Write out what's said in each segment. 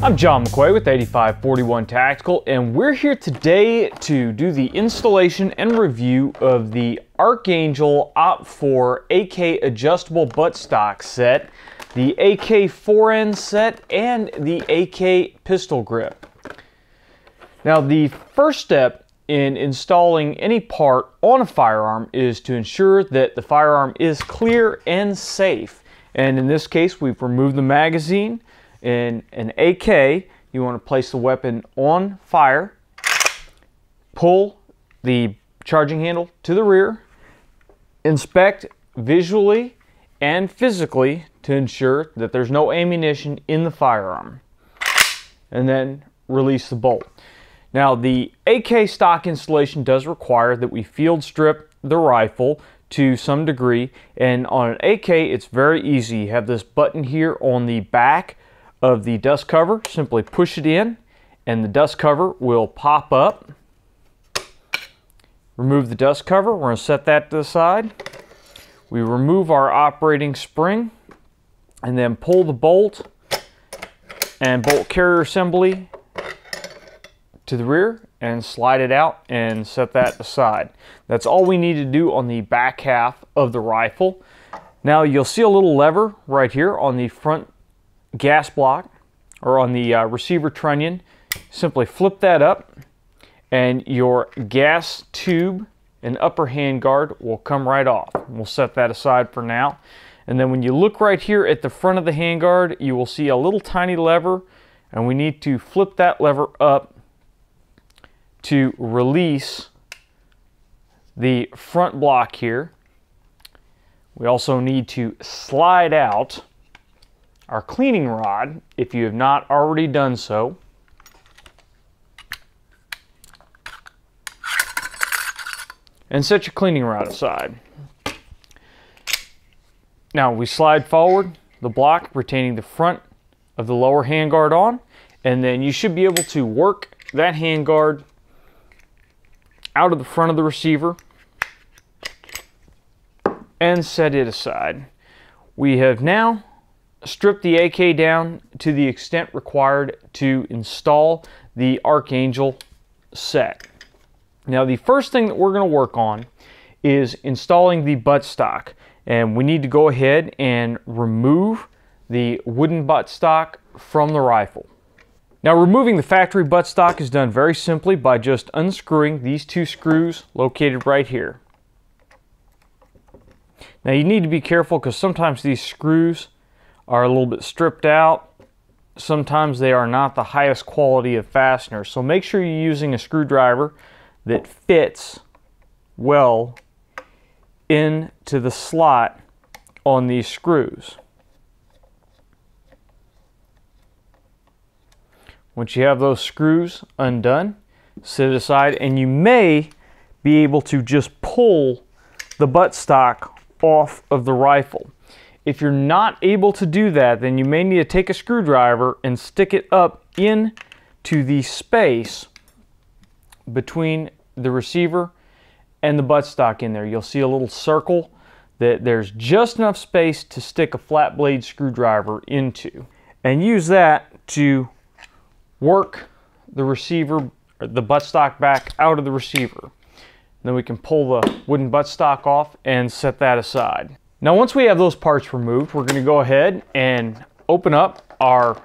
I'm John McQuay with 8541 Tactical, and we're here today to do the installation and review of the Archangel OPT4 AK adjustable buttstock set, the AK 4N set, and the AK pistol grip. Now, the first step in installing any part on a firearm is to ensure that the firearm is clear and safe. And in this case, we've removed the magazine. In an AK, you want to place the weapon on fire, pull the charging handle to the rear, inspect visually and physically to ensure that there's no ammunition in the firearm, and then release the bolt. Now, the AK stock installation does require that we field strip the rifle to some degree, and on an AK it's very easy. You have this button here on the back of the dust cover. Simply push it in and the dust cover will pop up. Remove the dust cover. We're going to set that to the side. We remove our operating spring and then pull the bolt and bolt carrier assembly to the rear and slide it out and set that aside. That's all we need to do on the back half of the rifle. Now, you'll see a little lever right here on the front gas block, or on the receiver trunnion. Simply flip that up and your gas tube and upper handguard will come right off. We'll set that aside for now. And then when you look right here at the front of the handguard, you will see a little tiny lever, and we need to flip that lever up to release the front block here. We also need to slide out our cleaning rod, if you have not already done so. And set your cleaning rod aside. Now we slide forward the block, retaining the front of the lower handguard on, and then you should be able to work that handguard out of the front of the receiver and set it aside. We have now strip the AK down to the extent required to install the Archangel set. Now, the first thing that we're going to work on is installing the buttstock, and we need to go ahead and remove the wooden buttstock from the rifle. Now, removing the factory buttstock is done very simply by just unscrewing these two screws located right here. Now, you need to be careful because sometimes these screws are a little bit stripped out. Sometimes they are not the highest quality of fastener. So make sure you're using a screwdriver that fits well into the slot on these screws. Once you have those screws undone, set it aside, and you may be able to just pull the buttstock off of the rifle. If you're not able to do that, then you may need to take a screwdriver and stick it up into the space between the receiver and the buttstock in there. You'll see a little circle that there's just enough space to stick a flat blade screwdriver into, and use that to work the receiver, or the buttstock, back out of the receiver. Then we can pull the wooden buttstock off and set that aside. Now, once we have those parts removed, we're going to go ahead and open up our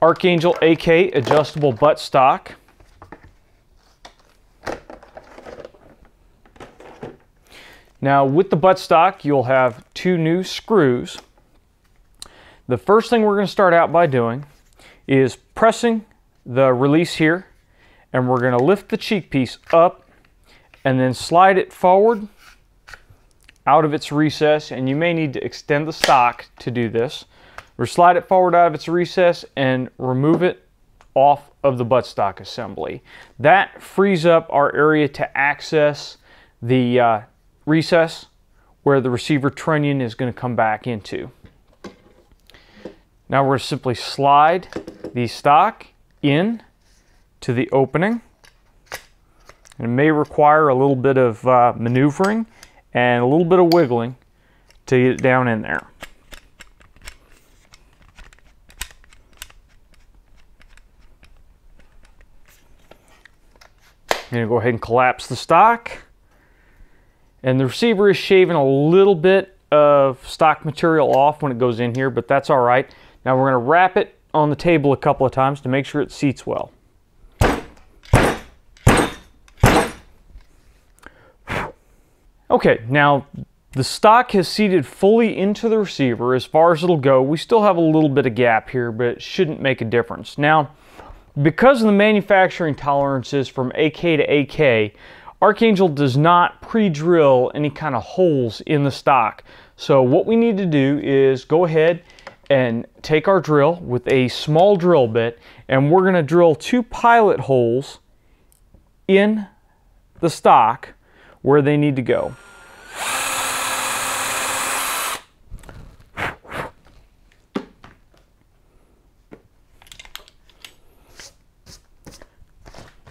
Archangel AK adjustable buttstock. Now, with the buttstock, you'll have two new screws. The first thing we're going to start out by doing is pressing the release here, and we're going to lift the cheek piece up and then slide it forward out of its recess, and you may need to extend the stock to do this. Or slide it forward out of its recess and remove it off of the buttstock assembly. That frees up our area to access the recess where the receiver trunnion is going to come back into. Now we're going to simply slide the stock in to the opening. It may require a little bit of maneuvering and a little bit of wiggling to get it down in there. I'm going to go ahead and collapse the stock. And the receiver is shaving a little bit of stock material off when it goes in here, but that's all right. Now we're going to wrap it on the table a couple of times to make sure it seats well. Okay, now the stock has seated fully into the receiver as far as it'll go. We still have a little bit of gap here, but it shouldn't make a difference. Now, because of the manufacturing tolerances from AK to AK, Archangel does not pre-drill any kind of holes in the stock. So what we need to do is go ahead and take our drill with a small drill bit, and we're going to drill 2 pilot holes in the stock where they need to go.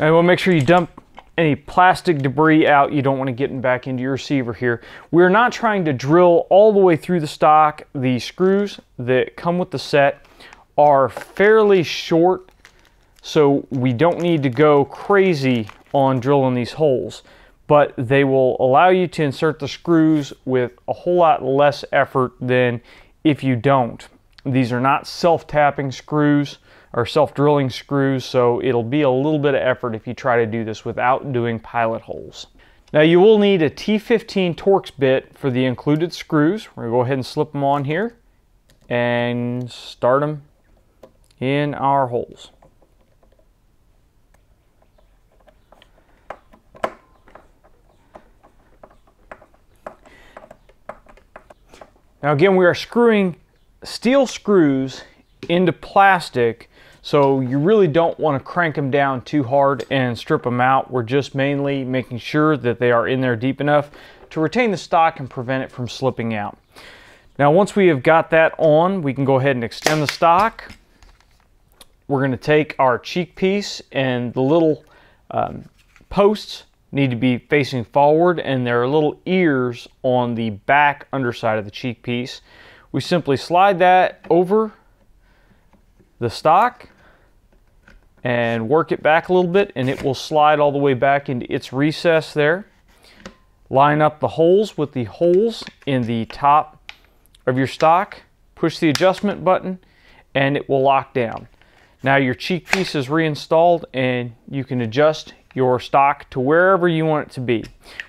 And we'll make sure you dump any plastic debris out you don't want to get back into your receiver here. We're not trying to drill all the way through the stock. The screws that come with the set are fairly short, so we don't need to go crazy on drilling these holes, but they will allow you to insert the screws with a whole lot less effort than if you don't. These are not self-tapping screws or self-drilling screws, so it'll be a little bit of effort if you try to do this without doing pilot holes. Now you will need a T15 Torx bit for the included screws. We're going to go ahead and slip them on here and start them in our holes. Now again, we are screwing steel screws into plastic, so you really don't want to crank them down too hard and strip them out. We're just mainly making sure that they are in there deep enough to retain the stock and prevent it from slipping out. Now once we have got that on, we can go ahead and extend the stock. We're going to take our cheek piece, and the little posts need to be facing forward, and there are little ears on the back underside of the cheek piece. We simply slide that over the stock and work it back a little bit, and it will slide all the way back into its recess there. Line up the holes with the holes in the top of your stock, push the adjustment button, and it will lock down. Now your cheek piece is reinstalled, and you can adjust your stock to wherever you want it to be.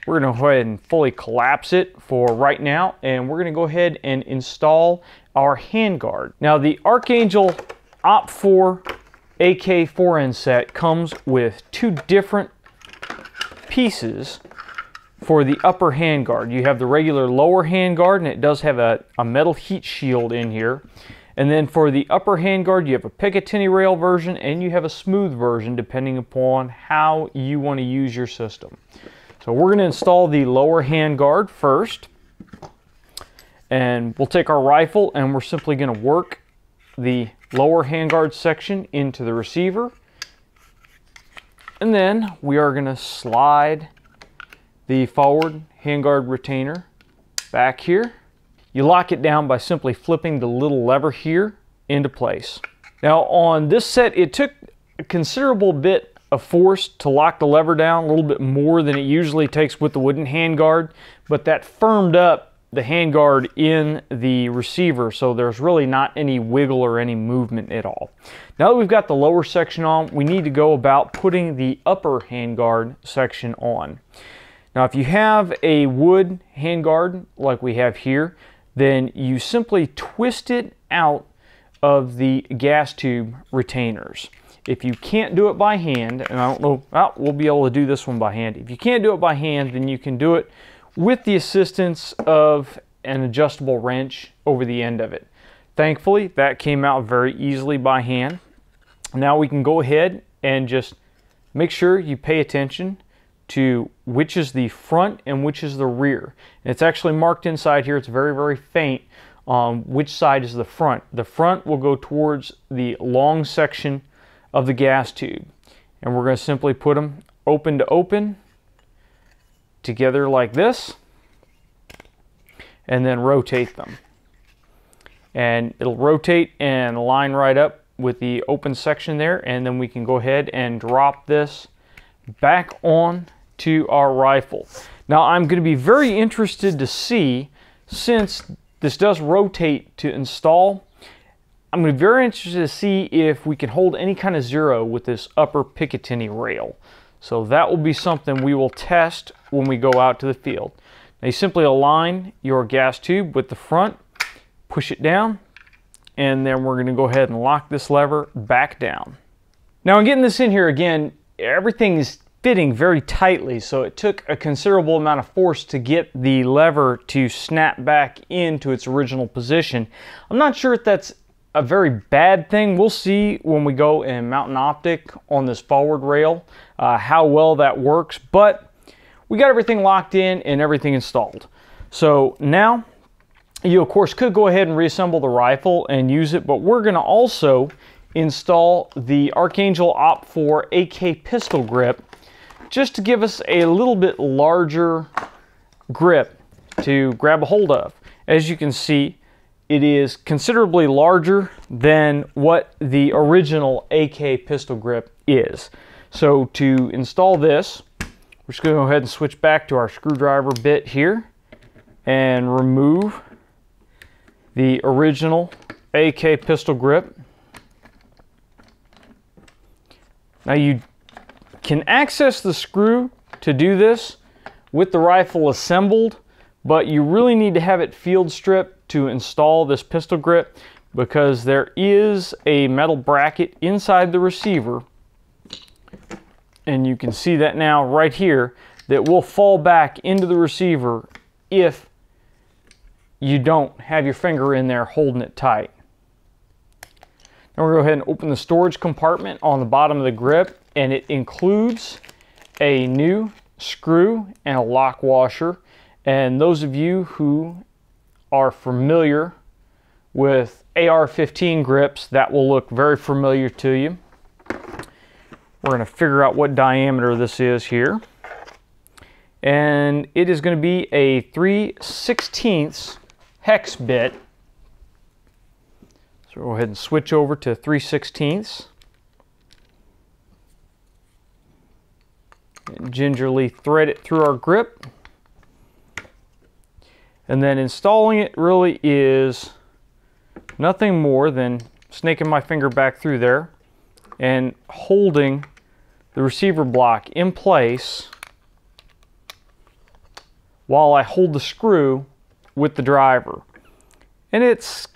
We're going to go ahead and fully collapse it for right now, and we're going to go ahead and install our handguard. Now the Archangel Op4 AK4N set comes with 2 different pieces for the upper handguard. You have the regular lower handguard, and it does have a metal heat shield in here. And then for the upper handguard, you have a Picatinny rail version, and you have a smooth version depending upon how you want to use your system. So we're going to install the lower handguard first, and we'll take our rifle and we're simply going to work the lower handguard section into the receiver, and then we are going to slide the forward handguard retainer back here. You lock it down by simply flipping the little lever here into place. Now on this set, it took a considerable bit of force to lock the lever down, a little bit more than it usually takes with the wooden handguard, but that firmed up the handguard in the receiver, so there's really not any wiggle or any movement at all. Now that we've got the lower section on, we need to go about putting the upper handguard section on. Now if you have a wood handguard like we have here, then you simply twist it out of the gas tube retainers. If you can't do it by hand, and I don't know, well, we'll be able to do this one by hand. If you can't do it by hand, then you can do it with the assistance of an adjustable wrench over the end of it. Thankfully, that came out very easily by hand. Now we can go ahead and just make sure you pay attention to which is the front and which is the rear. And it's actually marked inside here. It's very, very faint on which side is the front. The front will go towards the long section of the gas tube. And we're going to simply put them open to open together like this, and then rotate them. And it'll rotate and line right up with the open section there, and then we can go ahead and drop this back on to our rifle. Now I'm going to be very interested to see, since this does rotate to install, I'm going to be very interested to see if we can hold any kind of zero with this upper Picatinny rail. So that will be something we will test when we go out to the field. Now you simply align your gas tube with the front, push it down, and then we're going to go ahead and lock this lever back down. Now in getting this in here again, everything is fitting very tightly, so it took a considerable amount of force to get the lever to snap back into its original position. I'm not sure if that's a very bad thing. We'll see when we go and mount an optic on this forward rail how well that works, but we got everything locked in and everything installed. So now you of course could go ahead and reassemble the rifle and use it, but we're going to also install the Archangel Op4 AK pistol grip just to give us a little bit larger grip to grab a hold of. As you can see, it is considerably larger than what the original AK pistol grip is. So to install this, we're just going to go ahead and switch back to our screwdriver bit here and remove the original AK pistol grip. Now you can access the screw to do this with the rifle assembled, but you really need to have it field stripped to install this pistol grip, because there is a metal bracket inside the receiver, and you can see that now right here, that will fall back into the receiver if you don't have your finger in there holding it tight. Now we're going to go ahead and open the storage compartment on the bottom of the grip, and it includes a new screw and a lock washer. And those of you who are familiar with AR-15 grips, that will look very familiar to you. We're going to figure out what diameter this is here. And it is going to be a 3/16 hex bit. So we'll go ahead and switch over to 3/16. And gingerly thread it through our grip. And then installing it really is nothing more than snaking my finger back through there and holding the receiver block in place while I hold the screw with the driver. And it's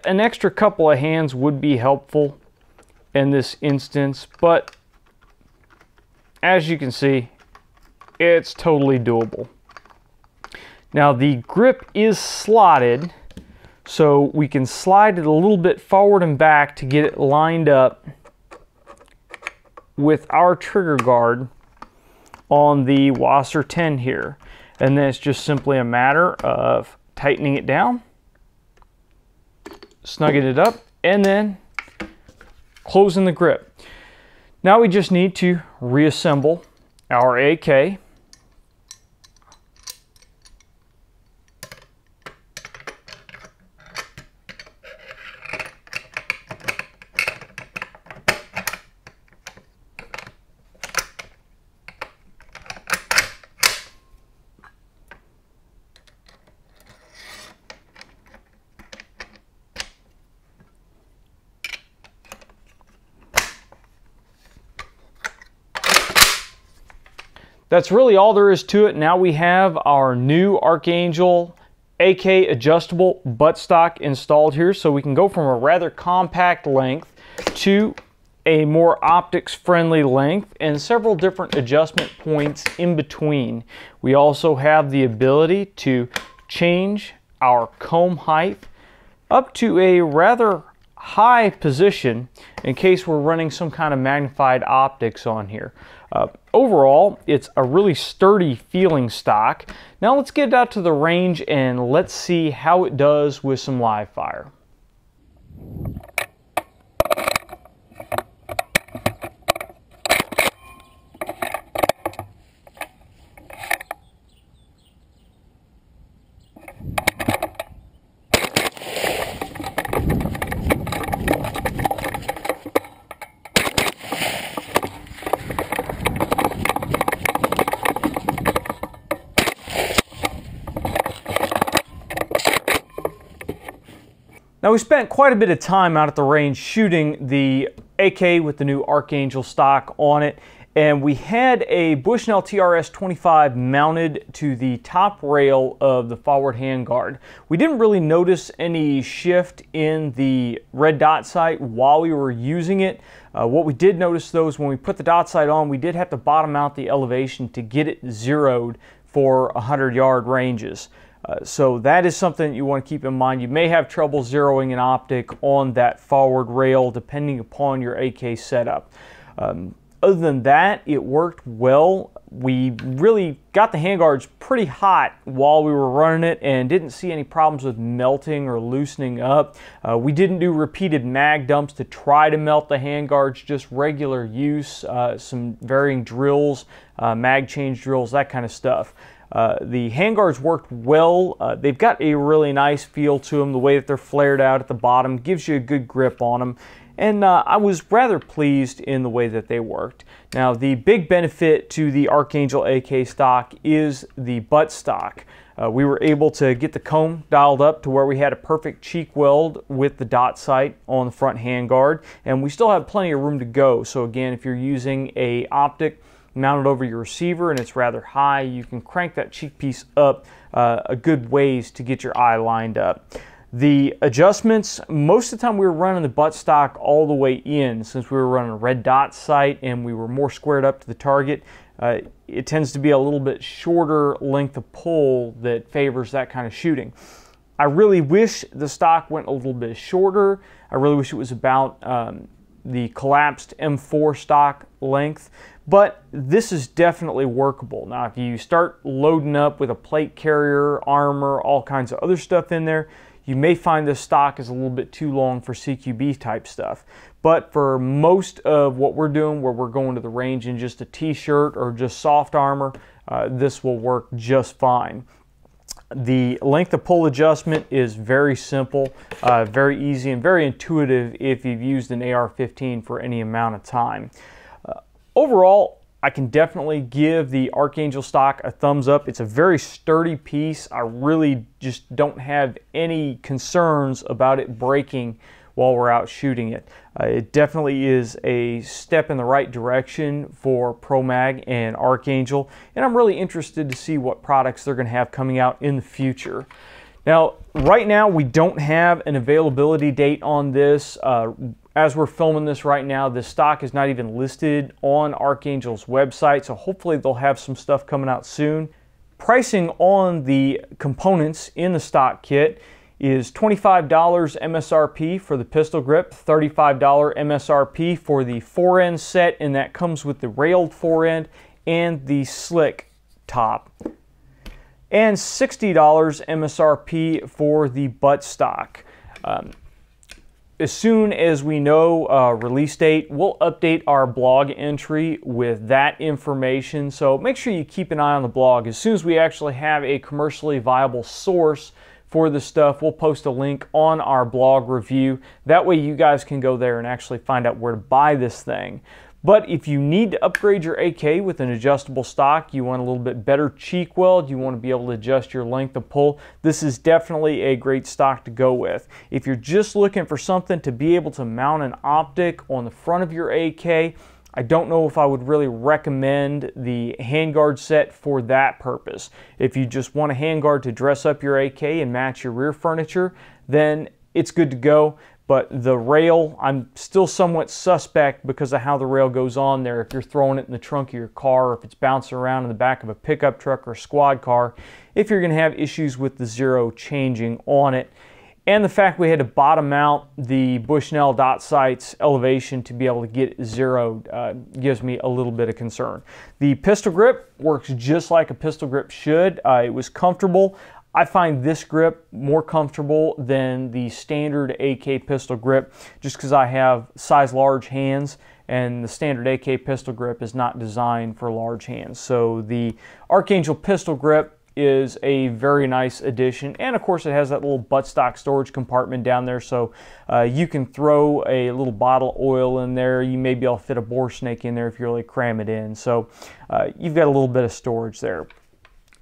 an extra couple of hands would be helpful in this instance, but as you can see, it's totally doable. Now the grip is slotted, so we can slide it a little bit forward and back to get it lined up with our trigger guard on the Wasser 10 here. And then it's just simply a matter of tightening it down, snugging it up, and then closing the grip. Now we just need to reassemble our AK. That's really all there is to it. Now we have our new Archangel AK adjustable buttstock installed here, so we can go from a rather compact length to a more optics friendly length and several different adjustment points in between. We also have the ability to change our comb height up to a rather high position in case we're running some kind of magnified optics on here. Overall, it's a really sturdy feeling stock. Now let's get it out to the range and let's see how it does with some live fire. Now, we spent quite a bit of time out at the range shooting the AK with the new Archangel stock on it, and we had a Bushnell TRS-25 mounted to the top rail of the forward handguard. We didn't really notice any shift in the red dot sight while we were using it. What we did notice though is when we put the dot sight on, we did have to bottom out the elevation to get it zeroed for 100-yard ranges. So that is something you want to keep in mind. You may have trouble zeroing an optic on that forward rail depending upon your AK setup. Other than that, it worked well. We really got the handguards pretty hot while we were running it and didn't see any problems with melting or loosening up. We didn't do repeated mag dumps to try to melt the handguards, just regular use, some varying drills, mag change drills, that kind of stuff. The handguards worked well. They've got a really nice feel to them. The way that they're flared out at the bottom gives you a good grip on them. And I was rather pleased in the way that they worked. Now, the big benefit to the Archangel AK stock is the buttstock. We were able to get the comb dialed up to where we had a perfect cheek weld with the dot sight on the front handguard, and we still have plenty of room to go. So again, if you're using a optic mounted over your receiver and it's rather high, you can crank that cheek piece up a good ways to get your eye lined up. The adjustments, most of the time we were running the buttstock all the way in, since we were running a red dot sight and we were more squared up to the target. It tends to be a little bit shorter length of pull that favors that kind of shooting. I really wish the stock went a little bit shorter. I really wish it was about the collapsed M4 stock length, but this is definitely workable. Now, if you start loading up with a plate carrier, armor, all kinds of other stuff in there, you may find this stock is a little bit too long for CQB type stuff. But for most of what we're doing, where we're going to the range in just a t-shirt or just soft armor, this will work just fine. The length of pull adjustment is very simple, very easy, and very intuitive if you've used an AR-15 for any amount of time. Overall, I can definitely give the Archangel stock a thumbs up. It's a very sturdy piece. I really just don't have any concerns about it breaking while we're out shooting it. It definitely is a step in the right direction for ProMag and Archangel, and I'm really interested to see what products they're going to have coming out in the future. Now, right now we don't have an availability date on this. As we're filming this right now, the stock is not even listed on Archangel's website, so hopefully they'll have some stuff coming out soon. Pricing on the components in the stock kit is $25 MSRP for the pistol grip, $35 MSRP for the forend set, and that comes with the railed forend and the slick top, and $60 MSRP for the buttstock. As soon as we know release date, we'll update our blog entry with that information. So make sure you keep an eye on the blog. As soon as we actually have a commercially viable source for the stuff, we'll post a link on our blog review. That way you guys can go there and actually find out where to buy this thing. But if you need to upgrade your AK with an adjustable stock, you want a little bit better cheek weld, you want to be able to adjust your length of pull, this is definitely a great stock to go with. If you're just looking for something to be able to mount an optic on the front of your AK, I don't know if I would really recommend the handguard set for that purpose. If you just want a handguard to dress up your AK and match your rear furniture, then it's good to go. But the rail, I'm still somewhat suspect because of how the rail goes on there. If you're throwing it in the trunk of your car, or if it's bouncing around in the back of a pickup truck or squad car, if you're going to have issues with the zero changing on it. And the fact we had to bottom out the Bushnell dot sights elevation to be able to get it zeroed gives me a little bit of concern. The pistol grip works just like a pistol grip should. It was comfortable. I find this grip more comfortable than the standard AK pistol grip just because I have size large hands, and the standard AK pistol grip is not designed for large hands. So the Archangel pistol grip is a very nice addition, and of course it has that little buttstock storage compartment down there, so you can throw a little bottle of oil in there. You may be able to fit a bore snake in there if you really cram it in, so you've got a little bit of storage there.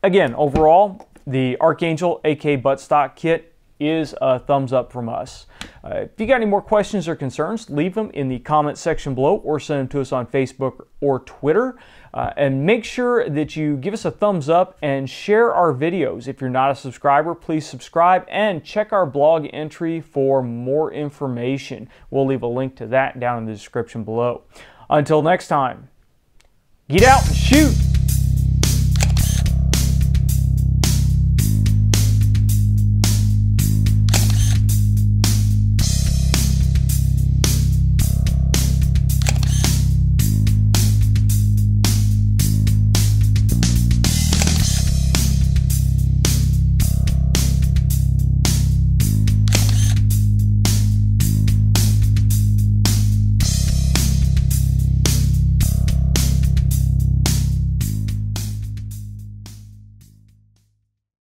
Again, overall, the Archangel AK buttstock kit is a thumbs up from us. If you got any more questions or concerns, leave them in the comment section below or send them to us on Facebook or Twitter. And make sure that you give us a thumbs up and share our videos. If you're not a subscriber, please subscribe and check our blog entry for more information. We'll leave a link to that down in the description below. Until next time, get out and shoot!